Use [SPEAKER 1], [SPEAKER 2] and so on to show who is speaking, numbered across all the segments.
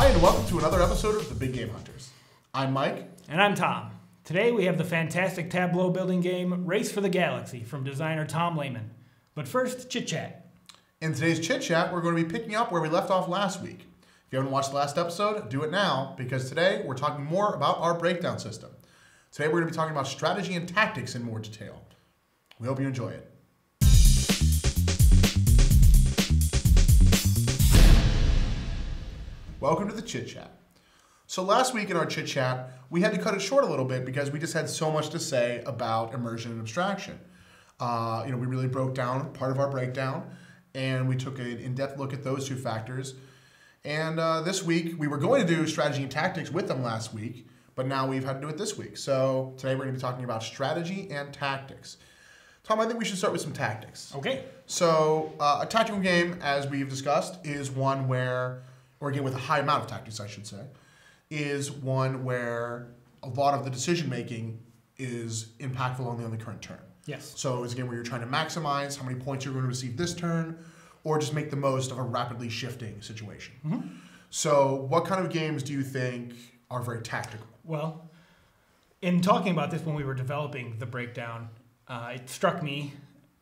[SPEAKER 1] and welcome to another episode of The Big Game Hunters. I'm Mike.
[SPEAKER 2] And I'm Tom. Today we have the fantastic tableau building game Race for the Galaxy from designer Tom Lehman. But first, Chit Chat.
[SPEAKER 1] In today's Chit Chat, we're going to be picking up where we left off last week. If you haven't watched the last episode, do it now, because today we're talking more about our breakdown system. Today we're going to be talking about strategy and tactics in more detail. We hope you enjoy it. Welcome to the Chit Chat. So last week in our Chit Chat, we had to cut it short a little bit because we just had so much to say about immersion and abstraction. We really broke down part of our breakdown, and we took an in-depth look at those two factors. And this week, we were going to do strategy and tactics with them last week, but now we've had to do it this week. So today we're going to be talking about strategy and tactics. Tom, I think we should start with some tactics.
[SPEAKER 2] Okay.
[SPEAKER 1] So a tactical game, as we've discussed, is one where, or a game with a high amount of tactics, I should say, is one where a lot of the decision-making is impactful only on the current turn.
[SPEAKER 2] Yes.
[SPEAKER 1] So it's a game where you're trying to maximize how many points you're going to receive this turn, or just make the most of a rapidly shifting situation.
[SPEAKER 2] Mm-hmm.
[SPEAKER 1] So what kind of games do you think are very tactical?
[SPEAKER 2] Well, in talking about this when we were developing the breakdown, it struck me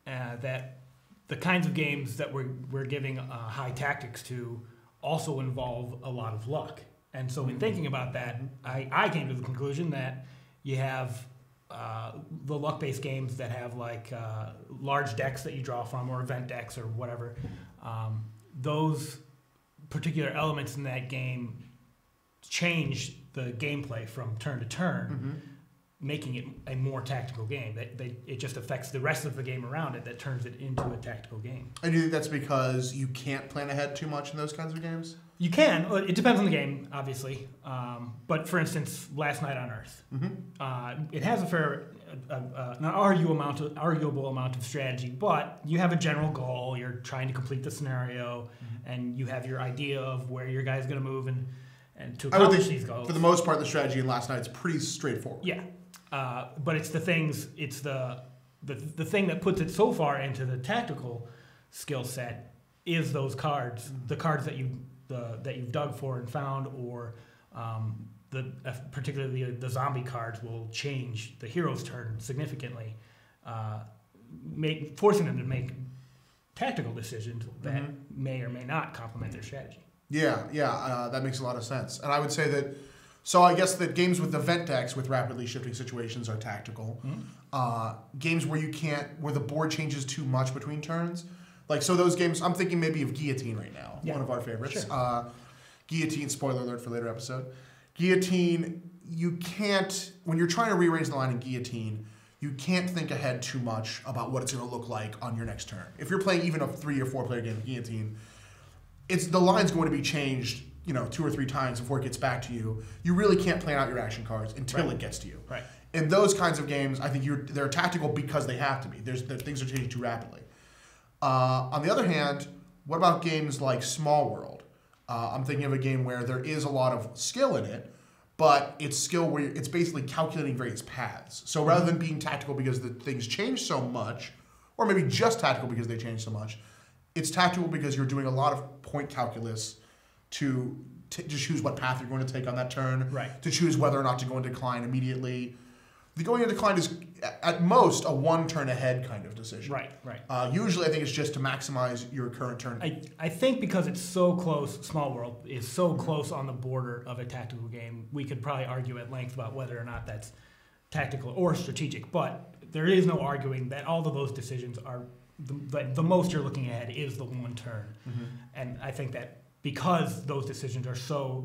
[SPEAKER 2] that the kinds of games that we're giving high tactics to also involve a lot of luck. And so in thinking about that, I came to the conclusion that you have the luck-based games that have like large decks that you draw from, or event decks, or whatever. Those particular elements in that game change the gameplay from turn to turn, making it a more tactical game. It just affects the rest of the game around it that turns it into a tactical game.
[SPEAKER 1] And do you think that's because you can't plan ahead too much in those kinds of games?
[SPEAKER 2] You can. It depends on the game, obviously. But for instance, Last Night on Earth, it has an arguable amount of strategy, but you have a general goal. You're trying to complete the scenario, and you have your idea of where your guy's going to move and to accomplish these goals.
[SPEAKER 1] For the most part, the strategy in Last Night is pretty straightforward.
[SPEAKER 2] Yeah, but it's the things. It's the thing that puts it so far into the tactical skill set is those cards, the cards that you've dug for and found, or particularly the zombie cards will change the hero's turn significantly, forcing them to make tactical decisions that may or may not complement their strategy.
[SPEAKER 1] Yeah, that makes a lot of sense. And I would say that, so I guess that games with event decks with rapidly shifting situations are tactical. Games where where the board changes too much between turns. Like, so those games, I'm thinking maybe of Guillotine right now, one of our favorites.
[SPEAKER 2] Sure.
[SPEAKER 1] Guillotine, spoiler alert for later episode. Guillotine, you can't, when you're trying to rearrange the line in Guillotine, you can't think ahead too much about what it's going to look like on your next turn. If you're playing even a 3 or 4 player game of Guillotine, the line's going to be changed 2 or 3 times before it gets back to you. You really can't plan out your action cards until it gets to you.
[SPEAKER 2] Right.
[SPEAKER 1] In those kinds of games, I think they're tactical because they have to be. Things are changing too rapidly. On the other hand, what about games like Small World? I'm thinking of a game where there is a lot of skill in it, but it's skill where it's basically calculating various paths. So rather than being tactical because the things change so much, or maybe just tactical because they change so much, it's tactical because you're doing a lot of point calculus to choose what path you're going to take on that turn, to choose whether or not to go into decline immediately. The going into decline is, at most, a 1 turn ahead kind of decision.
[SPEAKER 2] Right.
[SPEAKER 1] Usually, I think it's just to maximize your current turn.
[SPEAKER 2] I think because it's so close, Small World is so close on the border of a tactical game, we could probably argue at length about whether or not that's tactical or strategic. But there is no arguing that all of those decisions are, the most you're looking at is the 1 turn. And I think that because those decisions are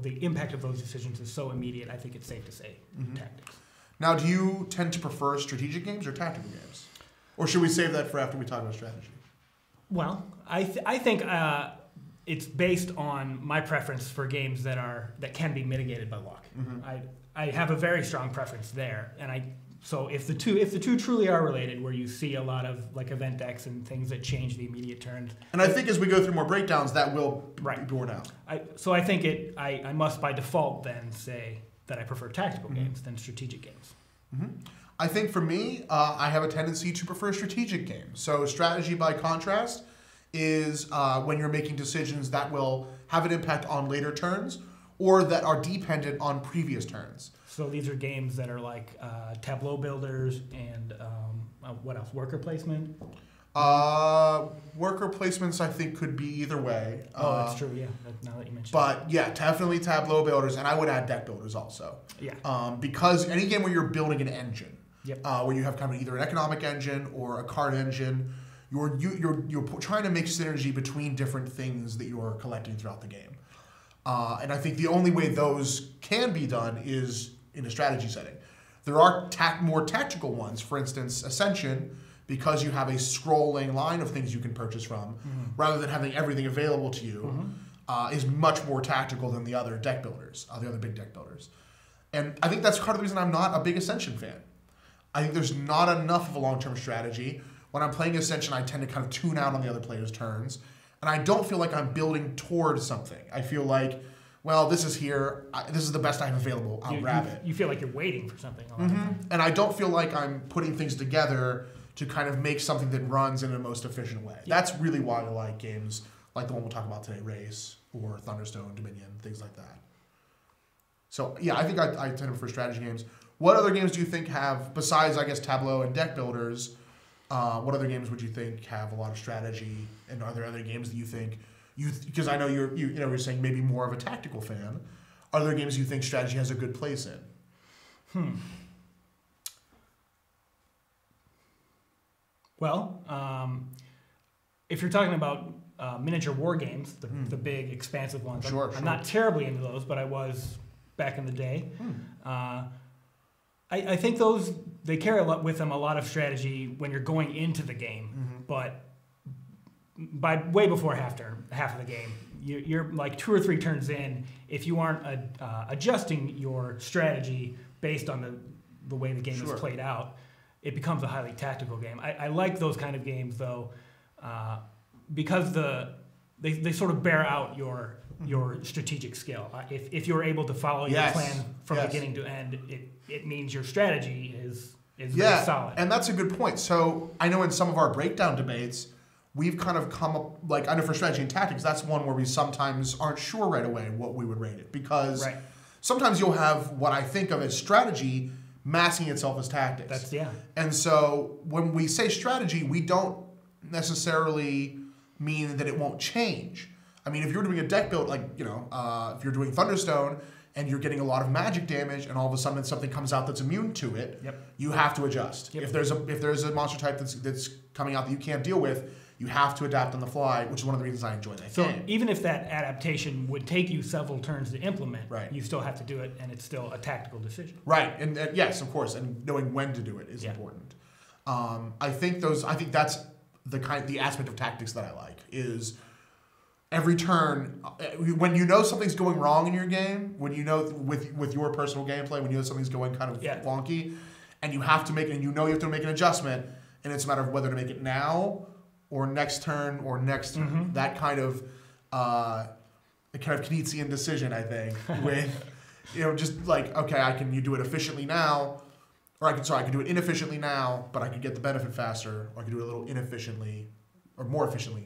[SPEAKER 2] the impact of those decisions is so immediate, I think it's safe to say tactics.
[SPEAKER 1] Now, do you tend to prefer strategic games or tactical games? Or should we save that for after we talk about strategy?
[SPEAKER 2] Well, I think it's based on my preference for games that can be mitigated by luck. I have a very strong preference there, and so if the two truly are related, where you see a lot of like event decks and things that change the immediate turns.
[SPEAKER 1] And I think as we go through more breakdowns, that will be borne out.
[SPEAKER 2] So I think I must by default then say that I prefer tactical games than strategic games.
[SPEAKER 1] I think for me, I have a tendency to prefer strategic games. So strategy, by contrast, is when you're making decisions that will have an impact on later turns, or that are dependent on previous turns.
[SPEAKER 2] So these are games that are like tableau builders and what else? Worker placement?
[SPEAKER 1] Worker placements, I think, could be either way.
[SPEAKER 2] Oh, that's true, yeah, now that you mentioned it.
[SPEAKER 1] But yeah, definitely tableau builders, and I would add deck builders also.
[SPEAKER 2] Yeah.
[SPEAKER 1] Because any game where you're building an engine,
[SPEAKER 2] Yep.
[SPEAKER 1] where you have kind of either an economic engine or a card engine, you're trying to make synergy between different things that you're collecting throughout the game. And I think the only way those can be done is in a strategy setting. There are more tactical ones, for instance, Ascension, because you have a scrolling line of things you can purchase from, rather than having everything available to you, is much more tactical than the other deck builders, the other big deck builders. And I think that's part of the reason I'm not a big Ascension fan. I think there's not enough of a long-term strategy. When I'm playing Ascension, I tend to kind of tune out on the other player's turns, and I don't feel like I'm building towards something. I feel like, well, this is here, this is the best I have available, I'll grab it.
[SPEAKER 2] You feel like you're waiting for something a lot of times.
[SPEAKER 1] And I don't feel like I'm putting things together to kind of make something that runs in the most efficient way.
[SPEAKER 2] Yeah.
[SPEAKER 1] That's really why I like games like the one we'll talk about today, Race, or Thunderstone, Dominion, things like that. So yeah, I think I tend to prefer strategy games. What other games do you think have, besides I guess Tableau and deck builders, what other games would you think have a lot of strategy? And are there other games that you think, because I know you're saying maybe more of a tactical fan, are there games you think strategy has a good place in?
[SPEAKER 2] Well, if you're talking about miniature war games, the big, expansive ones, I'm not terribly into those, but I was back in the day. I think those, they carry with them a lot of strategy when you're going into the game, but by way before half of the game, you're like 2 or 3 turns in. If you aren't adjusting your strategy based on the way the game is played out, it becomes a highly tactical game. I like those kind of games though, because they sort of bear out your strategic skill. If you're able to follow your plan from beginning to end, it means your strategy is very solid.
[SPEAKER 1] And that's a good point. So I know in some of our breakdown debates, we've kind of come up, like I know for strategy and tactics, that's one where we sometimes aren't sure right away what we would rate it. Because sometimes you'll have what I think of as strategy masking itself as tactics. And so when we say strategy, we don't necessarily mean that it won't change. I mean, if you're doing a deck build, like, if you're doing Thunderstone and you're getting a lot of magic damage and all of a sudden something comes out that's immune to it, you have to adjust. If there's a monster type that's coming out that you can't deal with, you have to adapt on the fly, which is one of the reasons I enjoy that game.
[SPEAKER 2] Even if that adaptation would take you several turns to implement, you still have to do it, and it's still a tactical decision.
[SPEAKER 1] Right, and yes, of course, and knowing when to do it is important. I think that's the aspect of tactics that I like is every turn, when you know something's going wrong in your game, when you know with your personal gameplay, when you know something's going kind of wonky, and you have to make an adjustment, and it's a matter of whether to make it now or next turn or next turn. That kind of Keynesian decision, I think, with just like, okay, you do it efficiently now, or I can do it inefficiently now, but I can get the benefit faster, or I can do it a little inefficiently, or more efficiently,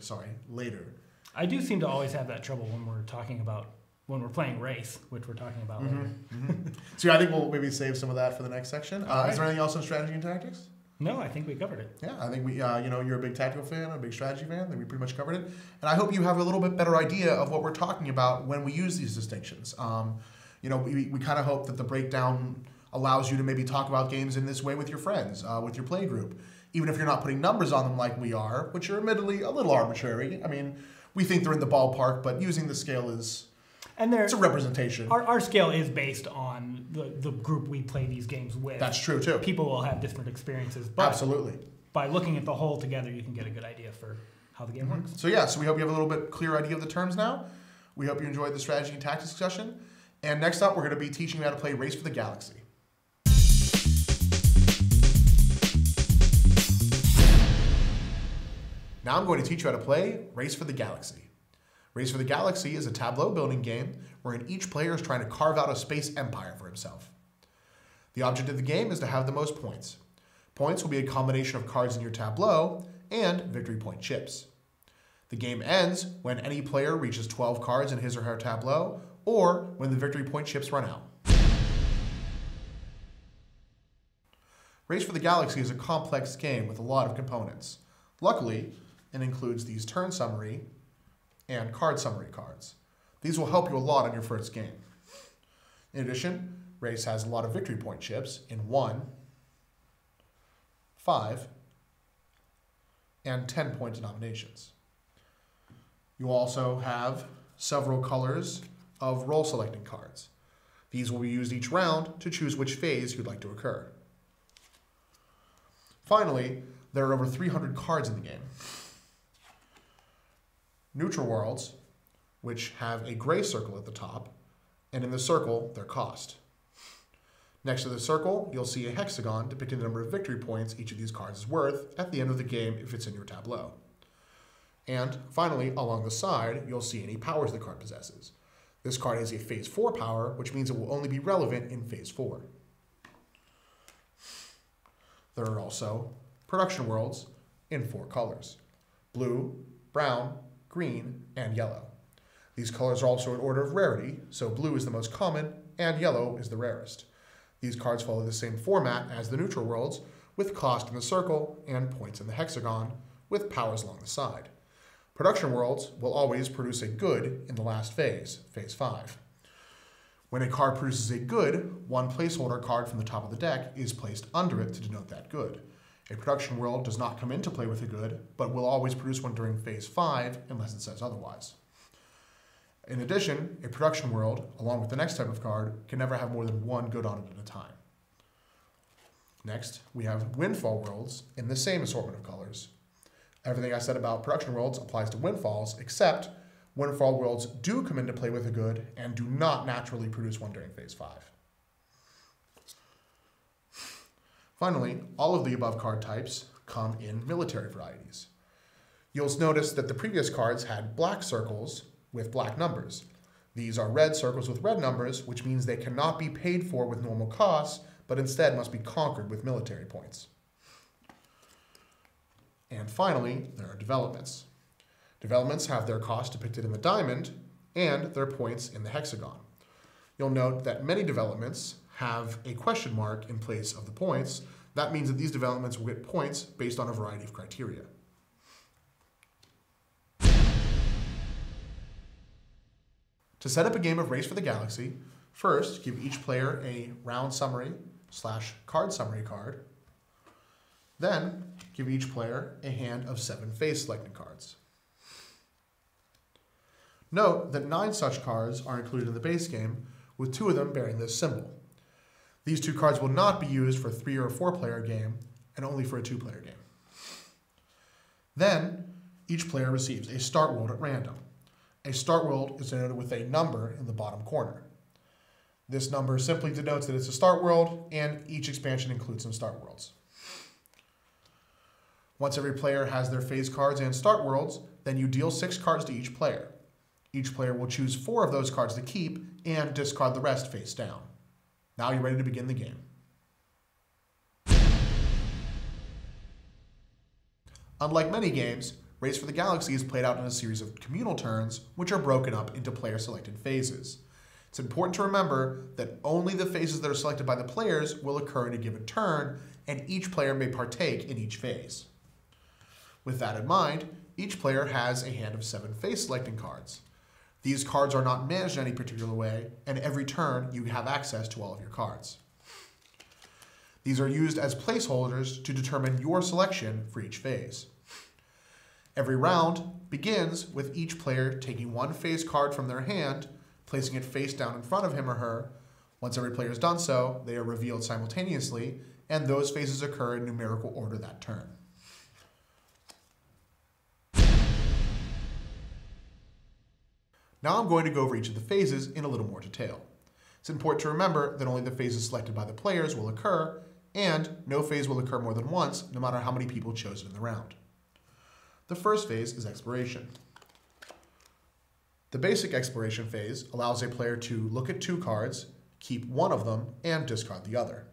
[SPEAKER 1] later.
[SPEAKER 2] I do seem to always have that trouble when we're playing Race, which we're talking about later.
[SPEAKER 1] So I think we'll maybe save some of that for the next section. Is there anything else on strategy and tactics?
[SPEAKER 2] No, I think we covered it.
[SPEAKER 1] Yeah, I think you're a big tactical fan, a big strategy fan. I think we pretty much covered it. And I hope you have a little bit better idea of what we're talking about when we use these distinctions. We kind of hope that the breakdown allows you to maybe talk about games in this way with your friends, with your play group. Even if you're not putting numbers on them like we are, which are admittedly a little arbitrary. I mean, we think they're in the ballpark, but using the scale it's a representation.
[SPEAKER 2] Our scale is based on the group we play these games with.
[SPEAKER 1] That's true, too.
[SPEAKER 2] People will have different experiences. But
[SPEAKER 1] absolutely.
[SPEAKER 2] By looking at the whole together, you can get a good idea for how the game works.
[SPEAKER 1] So we hope you have a little bit clearer idea of the terms now. We hope you enjoyed the strategy and tactics discussion. And next up, we're going to be teaching you how to play Race for the Galaxy. Now I'm going to teach you how to play Race for the Galaxy. Race for the Galaxy is a tableau building game wherein each player is trying to carve out a space empire for himself. The object of the game is to have the most points. Points will be a combination of cards in your tableau and victory point chips. The game ends when any player reaches 12 cards in his or her tableau or when the victory point chips run out. Race for the Galaxy is a complex game with a lot of components. Luckily, it includes these turn summary and card summary cards. These will help you a lot on your first game. In addition, Race has a lot of victory point chips in 1, 5, and 10-point denominations. You also have several colors of role selecting cards. These will be used each round to choose which phase you'd like to occur. Finally, there are over 300 cards in the game. Neutral worlds, which have a gray circle at the top, and in the circle, their cost. Next to the circle, you'll see a hexagon depicting the number of victory points each of these cards is worth at the end of the game if it's in your tableau. And finally, along the side, you'll see any powers the card possesses. This card has a Phase 4 power, which means it will only be relevant in Phase 4. There are also production worlds in 4 colors: blue, brown, green, and yellow. These colors are also in order of rarity, so blue is the most common and yellow is the rarest. These cards follow the same format as the neutral worlds, with cost in the circle and points in the hexagon, with powers along the side. Production worlds will always produce a good in the last phase, Phase 5. When a card produces a good, one placeholder card from the top of the deck is placed under it to denote that good. A production world does not come into play with a good, but will always produce one during Phase 5 unless it says otherwise. In addition, a production world, along with the next type of card, can never have more than one good on it at a time. Next, we have windfall worlds in the same assortment of colors. Everything I said about production worlds applies to windfalls, except windfall worlds do come into play with a good and do not naturally produce one during Phase 5. Finally, all of the above card types come in military varieties. You'll notice that the previous cards had black circles with black numbers. These are red circles with red numbers, which means they cannot be paid for with normal costs, but instead must be conquered with military points. And finally, there are developments. Developments have their cost depicted in the diamond and their points in the hexagon. You'll note that many developments have a question mark in place of the points. That means that these developments will get points based on a variety of criteria. To set up a game of Race for the Galaxy, first give each player a round summary / card summary card. Then give each player a hand of 7 phase selecting cards. Note that 9 such cards are included in the base game, with 2 of them bearing this symbol. These 2 cards will not be used for a 3 or 4 player game, and only for a 2-player game. Then, each player receives a start world at random. A start world is denoted with a number in the bottom corner. This number simply denotes that it's a start world, and each expansion includes some start worlds. Once every player has their phase cards and start worlds, then you deal 6 cards to each player. Each player will choose 4 of those cards to keep and discard the rest face down. Now you're ready to begin the game. Unlike many games, Race for the Galaxy is played out in a series of communal turns, which are broken up into player-selected phases. It's important to remember that only the phases that are selected by the players will occur in a given turn, and each player may partake in each phase. With that in mind, each player has a hand of 7 phase selecting cards. These cards are not managed in any particular way, and every turn you have access to all of your cards. These are used as placeholders to determine your selection for each phase. Every round begins with each player taking 1 phase card from their hand, placing it face down in front of him or her. Once every player has done so, they are revealed simultaneously, and those phases occur in numerical order that turn. Now I'm going to go over each of the phases in a little more detail. It's important to remember that only the phases selected by the players will occur, and no phase will occur more than once, no matter how many people chose it in the round. The first phase is exploration. The basic exploration phase allows a player to look at 2 cards, keep 1 of them, and discard the other.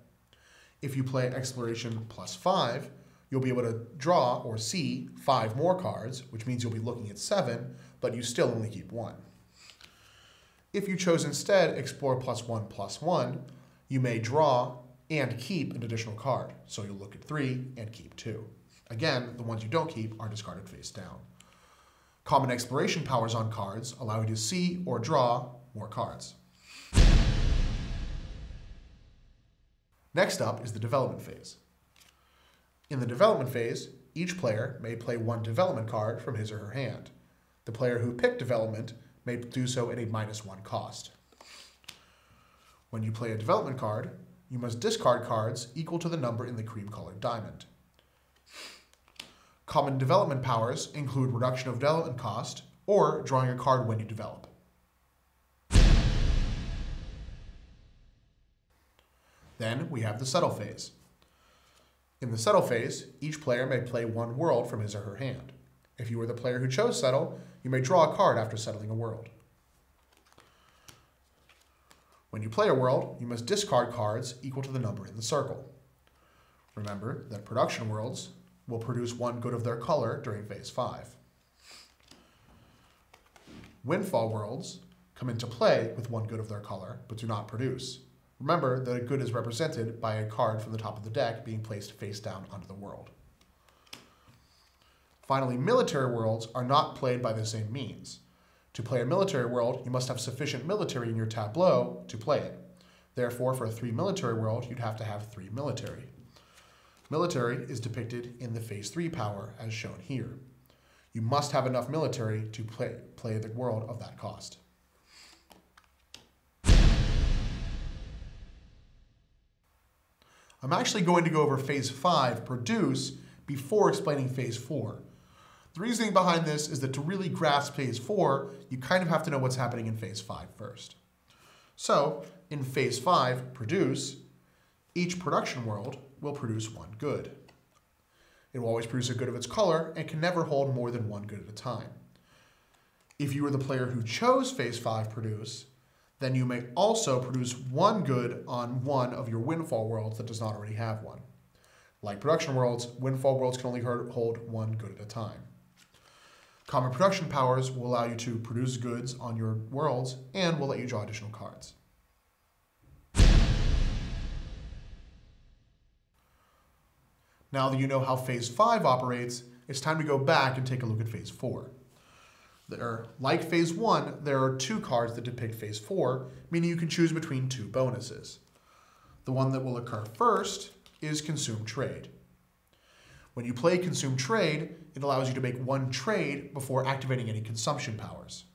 [SPEAKER 1] If you play exploration +5, you'll be able to draw or see 5 more cards, which means you'll be looking at 7, but you still only keep 1. If you chose instead Explore +1/+1, you may draw and keep an additional card. So you'll look at 3 and keep 2. Again, the ones you don't keep are discarded face down. Common exploration powers on cards allow you to see or draw more cards. Next up is the development phase. In the development phase, each player may play one development card from his or her hand. The player who picked development may do so at a -1 cost. When you play a development card, you must discard cards equal to the number in the cream-colored diamond. Common development powers include reduction of development cost or drawing a card when you develop. Then we have the settle phase. In the settle phase, each player may play one world from his or her hand. If you were the player who chose settle, you may draw a card after settling a world. When you play a world, you must discard cards equal to the number in the circle. Remember that production worlds will produce one good of their color during phase 5. Windfall worlds come into play with one good of their color, but do not produce. Remember that a good is represented by a card from the top of the deck being placed face down onto the world. Finally, military worlds are not played by the same means. To play a military world, you must have sufficient military in your tableau to play it. Therefore, for a 3 military world, you'd have to have 3 military. Military is depicted in the phase 3 power as shown here. You must have enough military to play the world of that cost. I'm actually going to go over phase 5, produce, before explaining phase 4. The reasoning behind this is that to really grasp phase 4, you kind of have to know what's happening in phase 5 first. So, in phase 5, produce, each production world will produce one good. It will always produce a good of its color and can never hold more than one good at a time. If you were the player who chose phase 5 produce, then you may also produce one good on one of your windfall worlds that does not already have one. Like production worlds, windfall worlds can only hold one good at a time. Common production powers will allow you to produce goods on your worlds and will let you draw additional cards. Now that you know how phase 5 operates, it's time to go back and take a look at phase 4. Like phase 1, there are 2 cards that depict phase 4, meaning you can choose between 2 bonuses. The one that will occur first is Consume Trade. When you play Consume Trade, it allows you to make one trade before activating any consumption powers.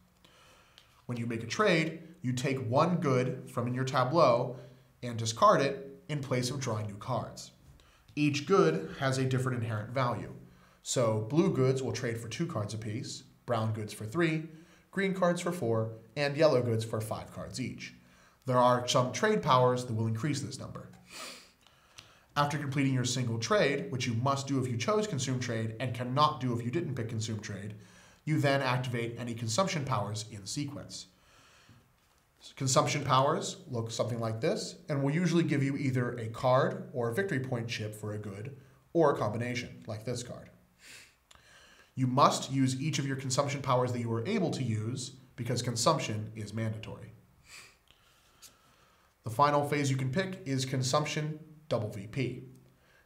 [SPEAKER 1] When you make a trade, you take one good from in your tableau and discard it in place of drawing new cards. Each good has a different inherent value. So blue goods will trade for 2 cards apiece, brown goods for 3, green cards for 4, and yellow goods for 5 cards each. There are some trade powers that will increase this number. After completing your single trade, which you must do if you chose Consume Trade and cannot do if you didn't pick Consume Trade, you then activate any consumption powers in sequence. Consumption powers look something like this and will usually give you either a card or a victory point chip for a good, or a combination, like this card. You must use each of your consumption powers that you were able to use because consumption is mandatory. The final phase you can pick is Consumption double VP.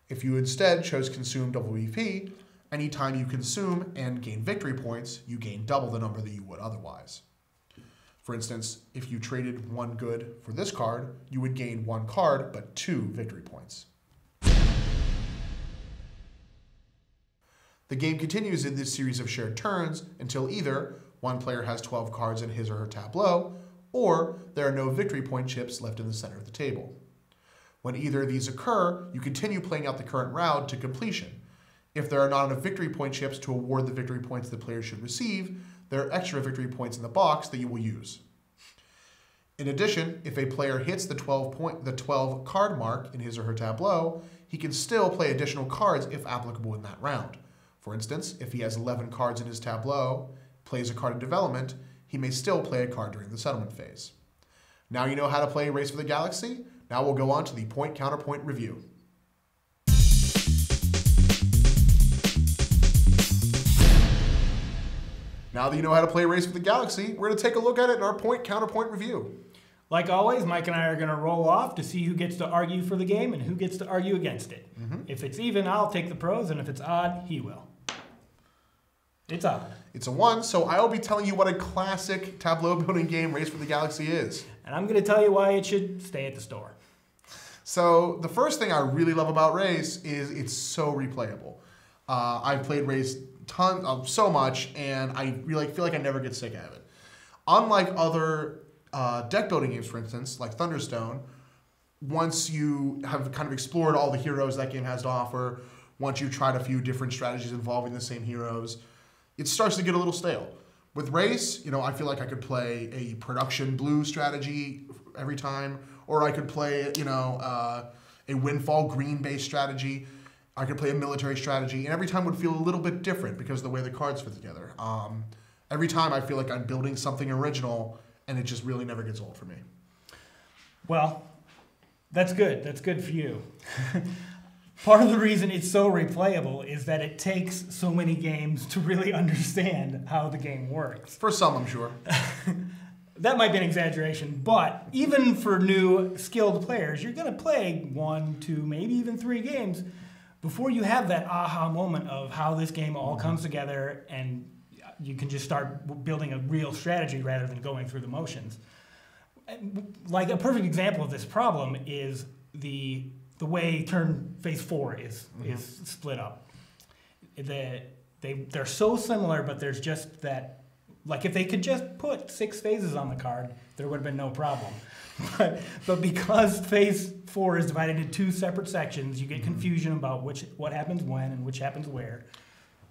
[SPEAKER 1] If you instead chose Consume double VP, anytime you consume and gain victory points, you gain double the number that you would otherwise. For instance, if you traded one good for this card, you would gain 1 card but 2 victory points. The game continues in this series of shared turns until either one player has 12 cards in his or her tableau, or there are no victory point chips left in the center of the table. When either of these occur, you continue playing out the current round to completion. If there are not enough victory point chips to award the victory points the player should receive, there are extra victory points in the box that you will use. In addition, if a player hits the 12 card mark in his or her tableau, he can still play additional cards if applicable in that round. For instance, if he has 11 cards in his tableau, plays a card in development, he may still play a card during the settlement phase. Now you know how to play Race for the Galaxy? Now we'll go on to the point-counterpoint review. Now that you know how to play Race with the Galaxy, we're going to take a look at it in our point-counterpoint review.
[SPEAKER 2] Like always, Mike and I are going to roll off to see who gets to argue for the game and who gets to argue against it. If it's even, I'll take the pros, and if it's odd, he will. It's odd.
[SPEAKER 1] It's a 1, so I will be telling you what a classic tableau building game Race with the Galaxy is.
[SPEAKER 2] And I'm going to tell you why it should stay at the store.
[SPEAKER 1] So the first thing I really love about Race is it's so replayable. I've played Race so much, and I really feel like I never get sick of it. Unlike other deck building games, for instance, like Thunderstone, once you have kind of explored all the heroes that game has to offer, once you've tried a few different strategies involving the same heroes, it starts to get a little stale. With Race, I feel like I could play a production blue strategy every time, or I could play, a windfall green-based strategy. I could play a military strategy, and every time would feel a little bit different because of the way the cards fit together. Every time I feel like I'm building something original, and it just really never gets old for me.
[SPEAKER 2] Well, that's good. That's good for you. Part of the reason it's so replayable is that it takes so many games to really understand how the game works.
[SPEAKER 1] For some, I'm sure.
[SPEAKER 2] That might be an exaggeration, but even for new skilled players, you're going to play 1, 2, maybe even 3 games before you have that aha moment of how this game all comes together and you can just start building a real strategy rather than going through the motions. Like a perfect example of this problem is the way turn phase 4 is split up. They're so similar, but there's just that. Like if they could just put 6 phases on the card, there would have been no problem. But because phase 4 is divided into 2 separate sections, you get confusion about what happens when and which happens where.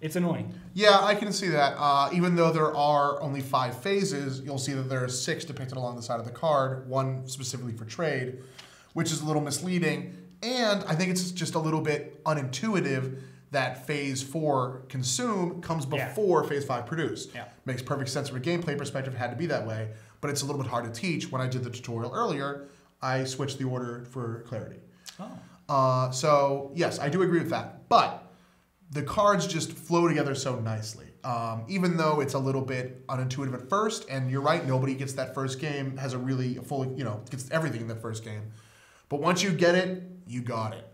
[SPEAKER 2] It's annoying.
[SPEAKER 1] Yeah, I can see that. Even though there are only 5 phases, you'll see that there are 6 depicted along the side of the card, 1 specifically for trade, which is a little misleading. And I think it's just a little bit unintuitive that phase 4 consume comes before phase 5 produce.
[SPEAKER 2] Yeah.
[SPEAKER 1] Makes perfect sense from a gameplay perspective, it had to be that way, but it's a little bit hard to teach. When I did the tutorial earlier, I switched the order for clarity.
[SPEAKER 2] Oh.
[SPEAKER 1] So yes, I do agree with that, but the cards just flow together so nicely. Even though it's a little bit unintuitive at first, and you're right, nobody gets that first game, has a really full, gets everything in the first game. But once you get it, you got it.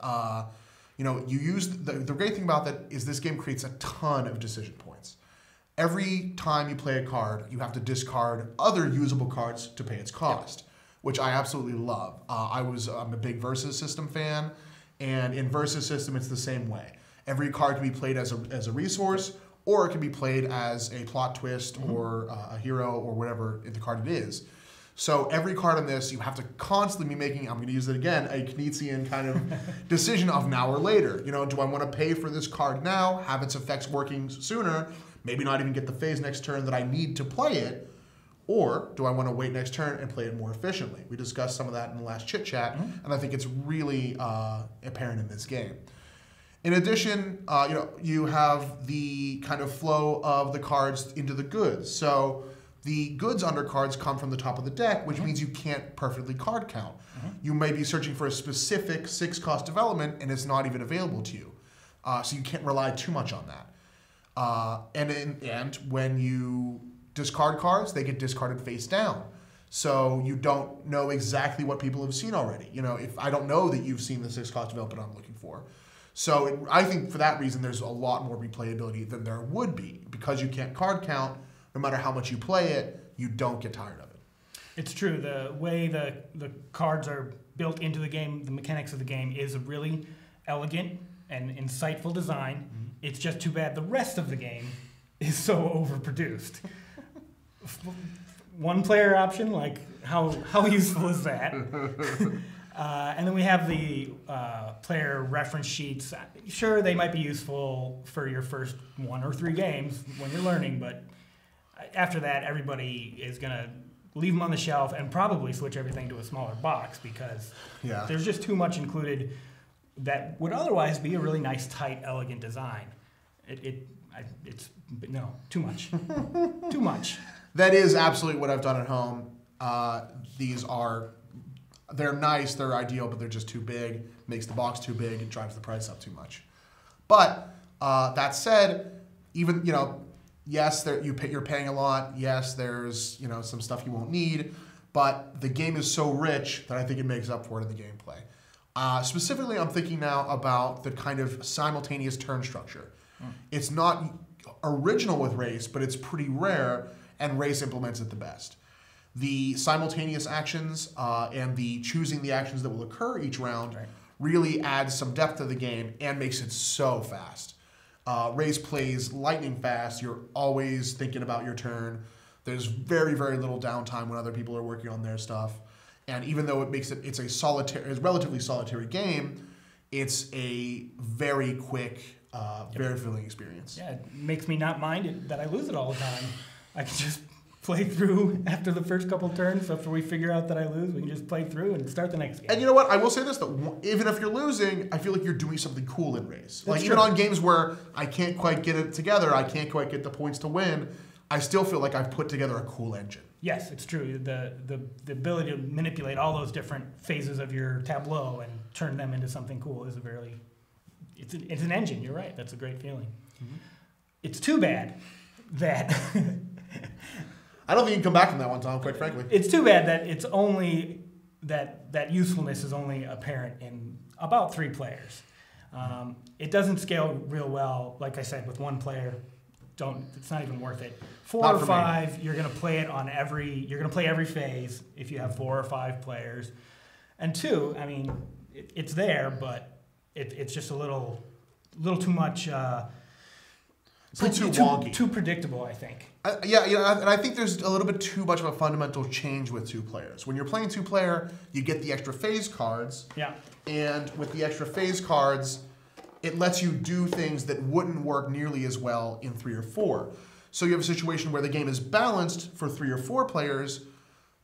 [SPEAKER 1] You use the great thing about that is this game creates a ton of decision points. Every time you play a card, you have to discard other usable cards to pay its cost, which I absolutely love. I'm a big Versus System fan, and in Versus System, it's the same way. Every card can be played as a resource, or it can be played as a plot twist or a hero or whatever the card it is. So every card on this, you have to constantly be making, I'm going to use it again, a Knizian kind of decision of now or later. Do I want to pay for this card now, have its effects working sooner, maybe not even get the phase next turn that I need to play it, or do I want to wait next turn and play it more efficiently? We discussed some of that in the last chit chat, and I think it's really apparent in this game. In addition, you have the kind of flow of the cards into the goods. So the goods undercards come from the top of the deck, which means you can't perfectly card count. You may be searching for a specific 6-cost development, and it's not even available to you. So you can't rely too much on that. And when you discard cards, they get discarded face down. So you don't know exactly what people have seen already. If I don't know that you've seen the 6-cost development I'm looking for. So I think for that reason, there's a lot more replayability than there would be. Because you can't card count, no matter how much you play it, you don't get tired of it.
[SPEAKER 2] It's true. The way the cards are built into the game, the mechanics of the game, is a really elegant and insightful design. It's just too bad the rest of the game is so overproduced. One player option, like how useful is that? And then we have the player reference sheets. Sure, they might be useful for your first 1 or 3 games when you're learning, but after that, everybody is going to leave them on the shelf and probably switch everything to a smaller box because there's just too much included that would otherwise be a really nice, tight, elegant design. It's too much. Too much.
[SPEAKER 1] That is absolutely what I've done at home. They're nice, they're ideal, but they're just too big. Makes the box too big, it drives the price up too much. But that said, even Yes, you're paying a lot. Yes, there's some stuff you won't need, but the game is so rich that I think it makes up for it in the gameplay. Specifically, I'm thinking now about the kind of simultaneous turn structure. It's not original with Race, but it's pretty rare, and Race implements it the best. The simultaneous actions and the choosing the actions that will occur each round really adds some depth to the game and makes it so fast. Race plays lightning fast. You're always thinking about your turn. There's very, very little downtime when other people are working on their stuff. And even though it's a relatively solitary game, it's a very quick, very fulfilling experience.
[SPEAKER 2] Yeah, it makes me not mind it that I lose it all the time. I can just play through after the first couple turns. After we figure out that I lose, we can just play through and start the next game.
[SPEAKER 1] And you know what? I will say this, though. Even if you're losing, I feel like you're doing something cool in Race.
[SPEAKER 2] That's
[SPEAKER 1] even
[SPEAKER 2] true.
[SPEAKER 1] on games where I can't quite get it together, I can't quite get the points to win, I still feel like I've put together a cool engine.
[SPEAKER 2] Yes, it's true. The ability to manipulate all those different phases of your tableau and turn them into something cool is it's an engine. You're right. That's a great feeling. Mm-hmm. It's too bad that
[SPEAKER 1] I don't think you can come back from that one, Tom, quite frankly.
[SPEAKER 2] It's too bad that it's only that usefulness is only apparent in about 3 players. It doesn't scale real well, like I said, with 1 player. It's not even worth it. 4 or 5, you're going to play it on you're going to play every phase if you have 4 or 5 players. And 2, I mean, it's there, but it's just a little too much.
[SPEAKER 1] It's too wonky.
[SPEAKER 2] Too predictable, I think.
[SPEAKER 1] And I think there's a little bit too much of a fundamental change with 2 players. When you're playing 2-player, you get the extra phase cards.
[SPEAKER 2] Yeah.
[SPEAKER 1] And with the extra phase cards, it lets you do things that wouldn't work nearly as well in 3 or 4. So you have a situation where the game is balanced for 3 or 4 players,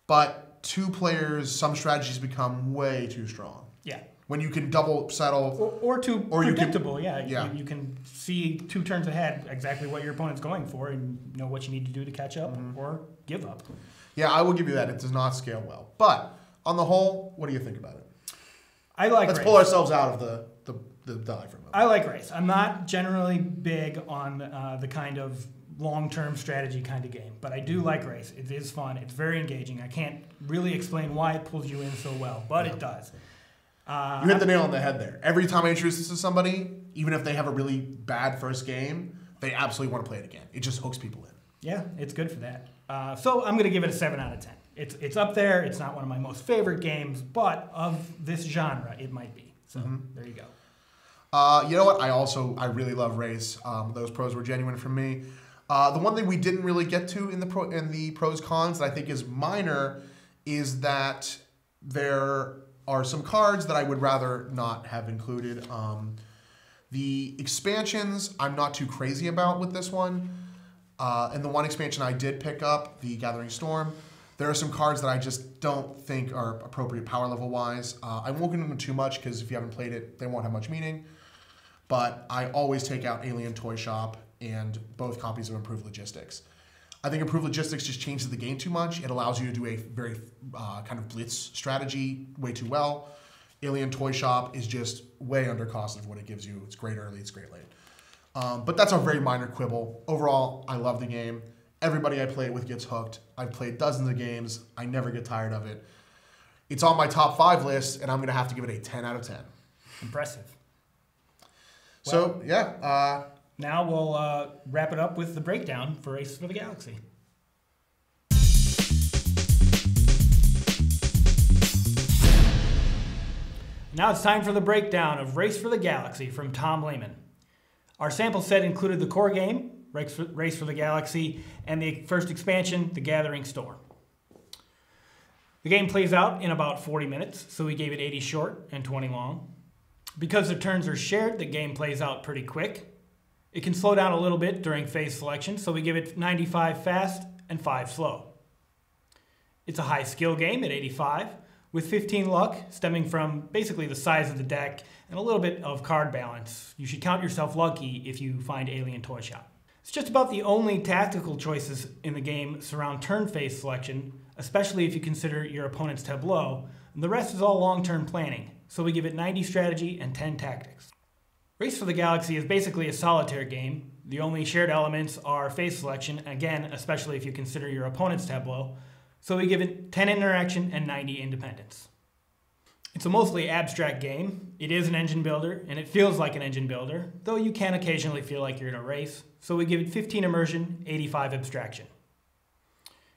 [SPEAKER 1] but 2 players, some strategies become way too strong.
[SPEAKER 2] Yeah.
[SPEAKER 1] When you can double settle.
[SPEAKER 2] Or too predictable,
[SPEAKER 1] yeah.
[SPEAKER 2] You can see 2 turns ahead exactly what your opponent's going for and know what you need to do to catch up or give up.
[SPEAKER 1] Yeah, I will give you that. It does not scale well. But on the whole, what do you think about it?
[SPEAKER 2] I like
[SPEAKER 1] Let's
[SPEAKER 2] Race.
[SPEAKER 1] pull ourselves out of the die for a moment.
[SPEAKER 2] I like Race. I'm not generally big on the kind of long-term strategy kind of game, but I do like Race. It is fun. It's very engaging. I can't really explain why it pulls you in so well, but it does.
[SPEAKER 1] You hit the nail on the head there. Every time I introduce this to somebody, even if they have a really bad first game, they absolutely want to play it again. It just hooks people in.
[SPEAKER 2] Yeah, it's good for that. So I'm going to give it a 7 out of 10. It's up there. It's not one of my most favorite games, but of this genre, it might be. So there you go.
[SPEAKER 1] You know what? I really love Race. Those pros were genuine for me. The one thing we didn't really get to in the pros cons that I think is minor is that there are some cards that I would rather not have included. The expansions I'm not too crazy about with this one. And the one expansion I did pick up, the Gathering Storm, there are some cards that I just don't think are appropriate power level wise. I won't get into them too much because if you haven't played it, they won't have much meaning. But I always take out Alien Toy Shop and both copies of Improved Logistics. I think Improved Logistics just changes the game too much. It allows you to do a very kind of blitz strategy way too well. Alien Toy Shop is just way under cost of what it gives you. It's great early, it's great late. But that's a very minor quibble. Overall, I love the game. Everybody I play it with gets hooked. I've played dozens of games. I never get tired of it. It's on my top 5 list, and I'm going to have to give it a 10 out of 10.
[SPEAKER 2] Impressive.
[SPEAKER 1] So, yeah.
[SPEAKER 2] Now we'll wrap it up with the breakdown for Race for the Galaxy. Now it's time for the breakdown of Race for the Galaxy from Tom Lehman. Our sample set included the core game, Race for the Galaxy, and the first expansion, The Gathering Storm. The game plays out in about 40 minutes, so we gave it 80 short and 20 long. Because the turns are shared, the game plays out pretty quick. It can slow down a little bit during phase selection, so we give it 95 fast and 5 slow. It's a high skill game at 85, with 15 luck stemming from basically the size of the deck and a little bit of card balance. You should count yourself lucky if you find Alien Toy Shop. It's just about the only tactical choices in the game surround turn phase selection, especially if you consider your opponent's tableau, and the rest is all long-term planning, so we give it 90 strategy and 10 tactics. Race for the Galaxy is basically a solitaire game, The only shared elements are phase selection, again, especially if you consider your opponent's tableau. So we give it 10 interaction and 90 independence. It's a mostly abstract game. It is an engine builder, and it feels like an engine builder, though you can occasionally feel like you're in a race. So we give it 15 immersion, 85 abstraction.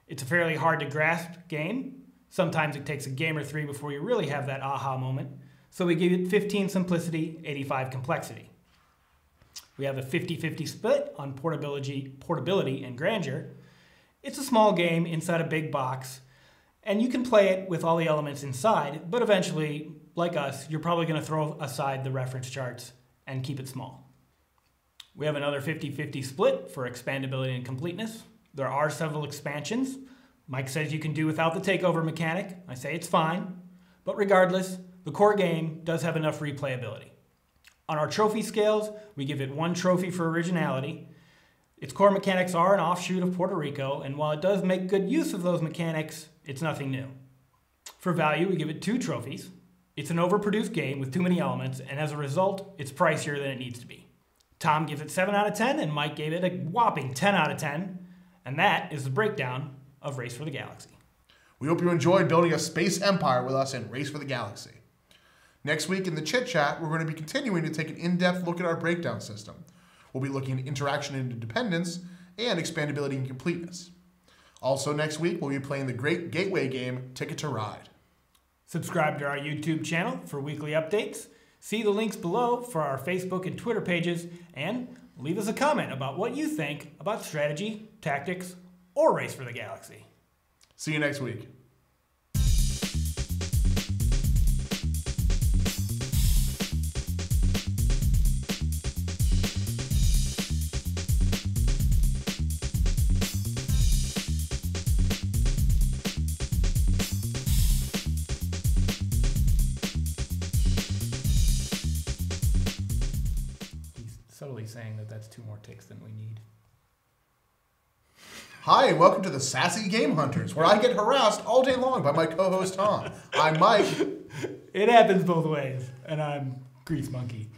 [SPEAKER 2] It's a fairly hard to grasp game. Sometimes it takes a game or three before you really have that aha moment. So we give it 15 simplicity, 85 complexity. We have a 50-50 split on portability and grandeur. It's a small game inside a big box, and you can play it with all the elements inside, but eventually, like us, you're probably going to throw aside the reference charts and keep it small. We have another 50-50 split for expandability and completeness. There are several expansions. Mike says you can do without the takeover mechanic. I say it's fine. But regardless, the core game does have enough replayability. On our trophy scales, we give it 1 trophy for originality. Its core mechanics are an offshoot of Puerto Rico, and while it does make good use of those mechanics, it's nothing new. For value, we give it 2 trophies. It's an overproduced game with too many elements, and as a result, it's pricier than it needs to be. Tom gives it 7 out of 10, and Mike gave it a whopping 10 out of 10. And that is the breakdown of Race for the Galaxy.
[SPEAKER 1] We hope you enjoyed building a space empire with us in Race for the Galaxy. Next week in the Chit Chat, we're going to be continuing to take an in-depth look at our breakdown system. We'll be looking at interaction and independence and expandability and completeness. Also next week, we'll be playing the great gateway game, Ticket to Ride.
[SPEAKER 2] Subscribe to our YouTube channel for weekly updates. See the links below for our Facebook and Twitter pages, and leave us a comment about what you think about strategy, tactics, or Race for the Galaxy.
[SPEAKER 1] See you next week.
[SPEAKER 2] Subtly saying that that's 2 more ticks than we need.
[SPEAKER 1] Hi, and welcome to the Sassy Game Hunters, where I get harassed all day long by my co-host Tom. I'm Mike.
[SPEAKER 2] It happens both ways, and I'm Grease Monkey.